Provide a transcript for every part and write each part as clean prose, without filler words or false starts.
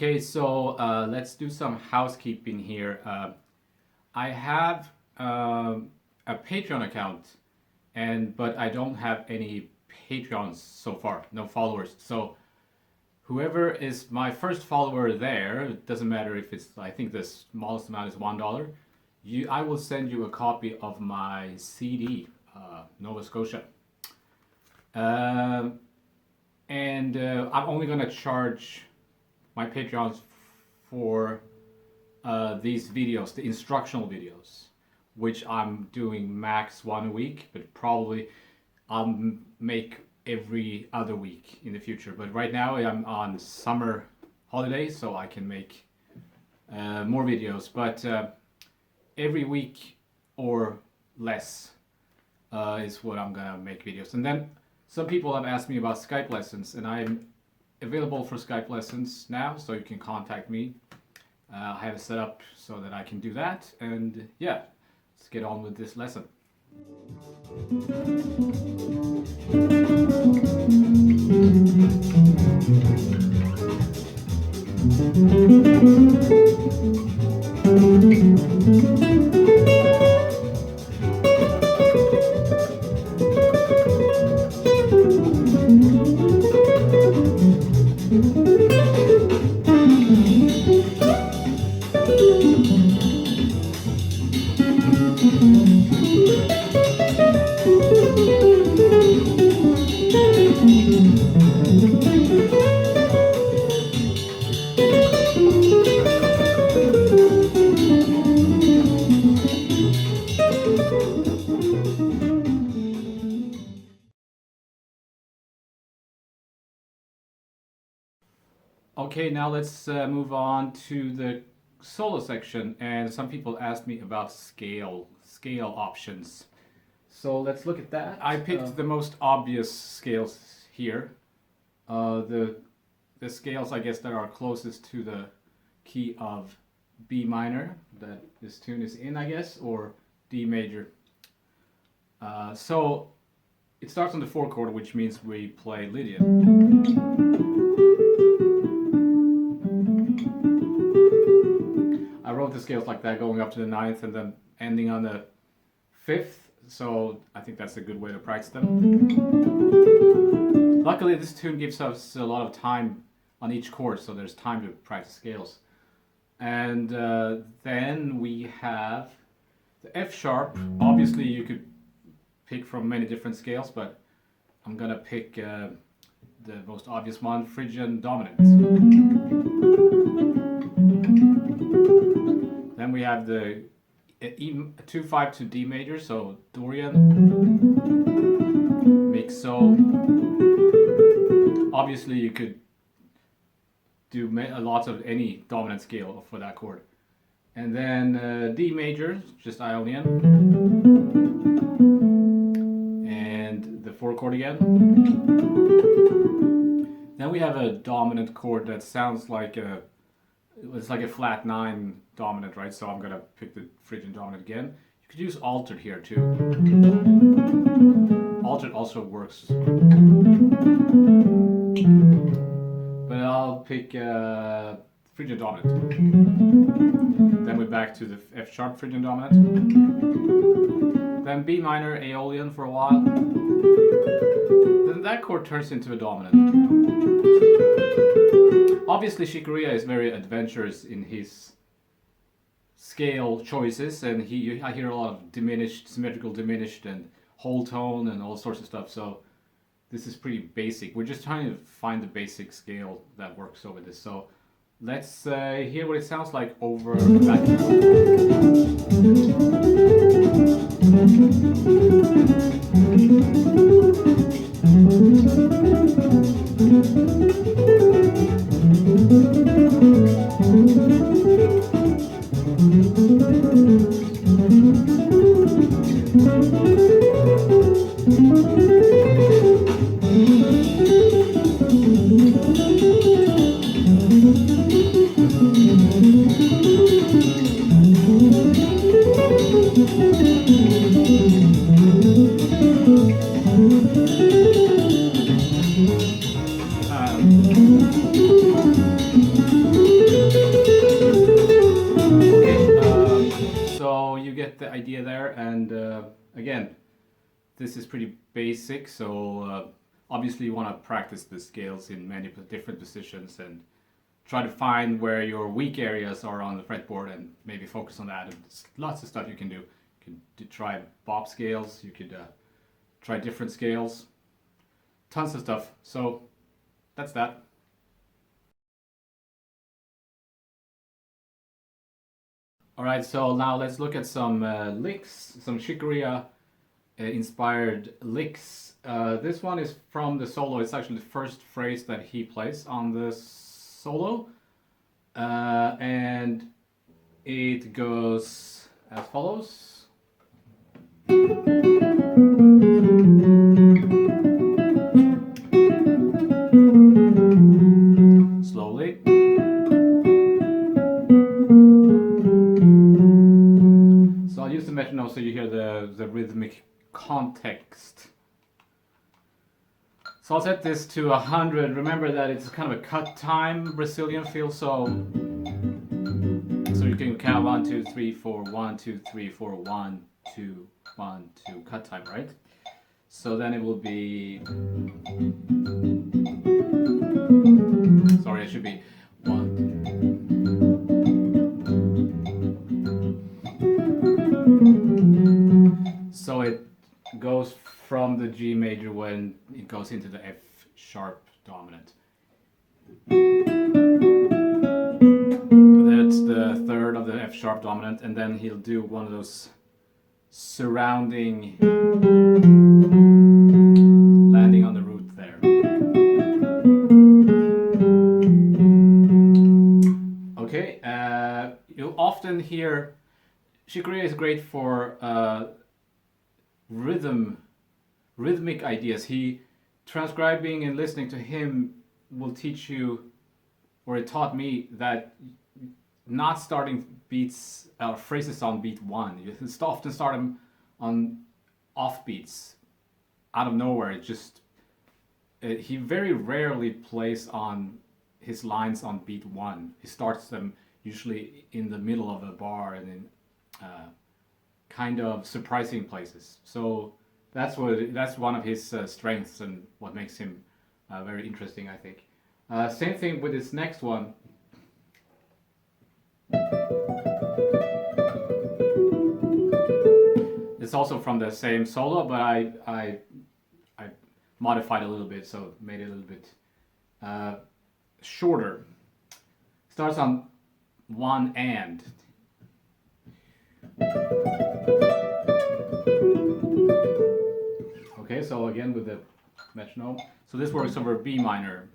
Okay, so let's do some housekeeping here. I have a Patreon account, but I don't have any Patreons so far, no followers. So whoever is my first follower there, it doesn't matter if it's, I think the smallest amount is $1. I will send you a copy of my CD, Nova Scotia. I'm only gonna charge my Patreons for these videos, the instructional videos, which I'm doing max one a week, but probably I'll make every other week in the future. But right now I'm on summer holidays, so I can make more videos, but every week or less is what I'm gonna make videos. And then some people have asked me about Skype lessons, and I'm available for Skype lessons now, so you can contact me. I have it set up so that I can do that, and yeah, let's get on with this lesson. Okay, now let's move on to the solo section, and some people asked me about scale options. So let's look at that. I picked the most obvious scales here. The scales, I guess, that are closest to the key of B minor that this tune is in, I guess, or D major. So it starts on the 4 chord, which means we play Lydian. I wrote the scales like that, going up to the 9th and then ending on the 5th, so I think that's a good way to practice them. Luckily, this tune gives us a lot of time on each chord, so there's time to practice scales. And then we have the F sharp. Obviously, you could pick from many different scales, but I'm gonna pick the most obvious one, Phrygian dominant. Then we have the E2-5 to D major, so Dorian, Mixo. Obviously, you could do lots of any dominant scale for that chord. And then D major, just Ionian. And the 4 chord again. Then we have a dominant chord that sounds like it's like a flat 9 dominant, right? So I'm gonna pick the Phrygian dominant again. You could use altered here too. Altered also works. But I'll pick Phrygian dominant. Then we're back to the F sharp Phrygian dominant. Then B minor Aeolian for a while. Then that chord turns into a dominant. Obviously, Corea is very adventurous in his scale choices, and I hear a lot of diminished, symmetrical diminished, and whole tone, and all sorts of stuff. So this is pretty basic. We're just trying to find the basic scale that works over this. So let's hear what it sounds like over back. So you get the idea there, and again, this is pretty basic, so obviously you want to practice the scales in many different positions and try to find where your weak areas are on the fretboard and maybe focus on that. And there's lots of stuff you can do. You can try bop scales, you could try different scales, tons of stuff. So that's that. All right, so now let's look at some licks, some Corea inspired licks. This one is from the solo. It's actually the first phrase that he plays on the solo. And it goes as follows. Slowly. So I'll use the metronome so you hear the rhythmic context. So I'll set this to 100. Remember that it's kind of a cut time Brazilian feel, so you can count 1, 2, 3, 4, 1, 2, 3, 4, 1, 2, 1, 2, cut time, right? So then it will be. Sorry, it should be 1. So it goes from the G major when it goes into the F sharp dominant. That's the third of the F sharp dominant, and then he'll do one of those surrounding landing on the root there. Okay, you'll often hear Corea is great for rhythmic ideas. He transcribing and listening to him will teach you, or it taught me, that not starting beats or phrases on beat 1. You often start them on off beats out of nowhere. It just he very rarely plays on his lines on beat 1. He starts them usually in the middle of a bar and in kind of surprising places. So that's one of his strengths and what makes him very interesting, I think. Same thing with this next one. It's also from the same solo, but I modified a little bit, so made it a little bit shorter. Starts on one and. Okay, so again with the metronome. So this works over B minor.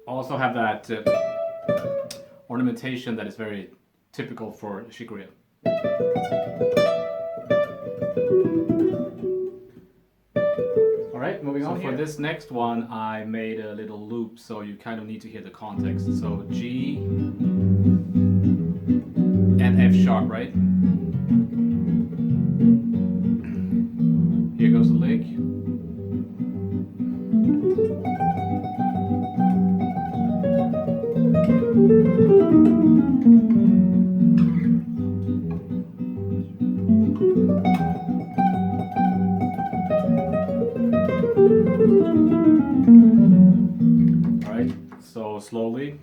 Also have that ornamentation that is very typical for Shikuria. Alright, moving on. For this next one, I made a little loop, so you kind of need to hear the context. So G and F sharp, right? Here goes the lick. Alright, so slowly.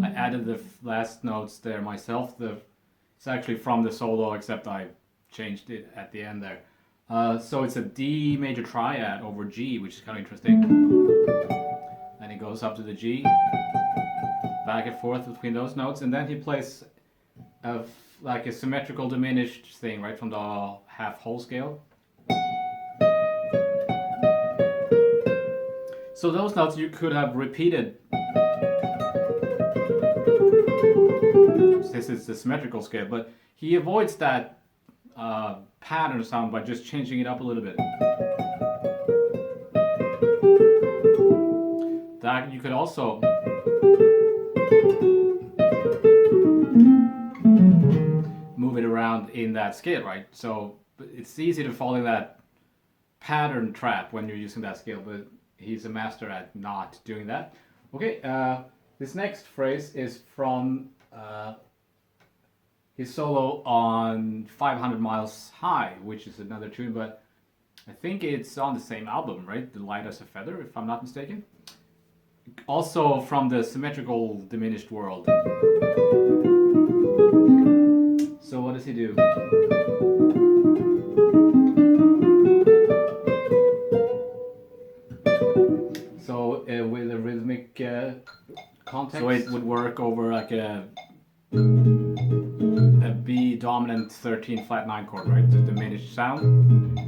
I added the last notes there myself. It's actually from the solo, except I changed it at the end there. So it's a D major triad over G, which is kind of interesting. Then he goes up to the G, back and forth between those notes, and then he plays like a symmetrical diminished thing, right, from the half whole scale. So those notes you could have repeated. This is the symmetrical scale, but he avoids that pattern sound by just changing it up a little bit. That you could also move it around in that scale, right? So it's easy to fall in that pattern trap when you're using that scale, but he's a master at not doing that. Okay, this next phrase is from his solo on 500 Miles High, which is another tune, but I think it's on the same album, right? The Light as a Feather, if I'm not mistaken. Also from the symmetrical diminished world. So what does he do? So with a rhythmic context, so it would work over like a B dominant 13 flat 9 chord, right? The diminished sound.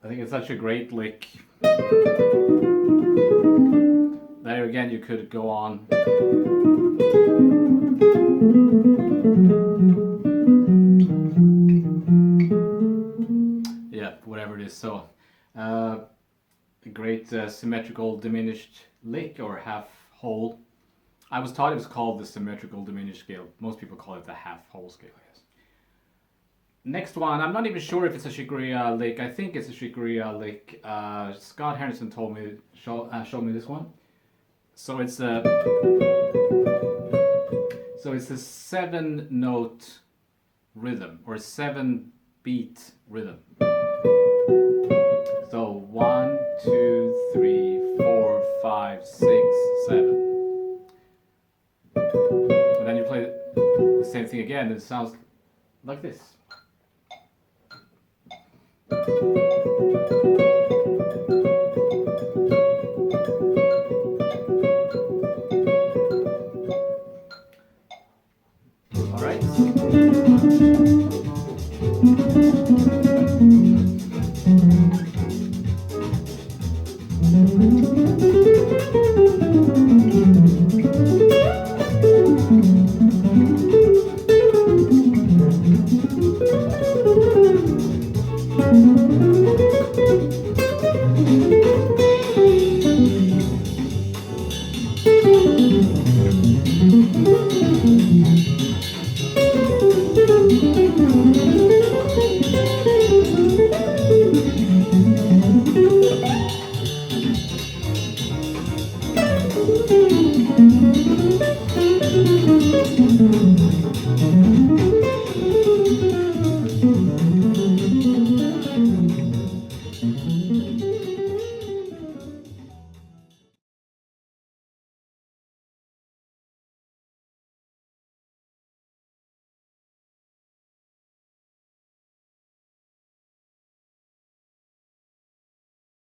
I think it's such a great lick. There again, you could go on. Yeah, whatever it is. So, a great symmetrical diminished lick or half whole. I was taught it was called the symmetrical diminished scale. Most people call it the half whole scale, I guess. Next one, I'm not even sure if it's a Shikuria lick. I think it's a Shikuria lick. Scott Henderson told me, showed me this one. So it's a 7-note rhythm or a 7-beat rhythm. So 1, 2, 3, 4, 5, 6, 7. And then you play the same thing again, and it sounds like this. All right. Bye.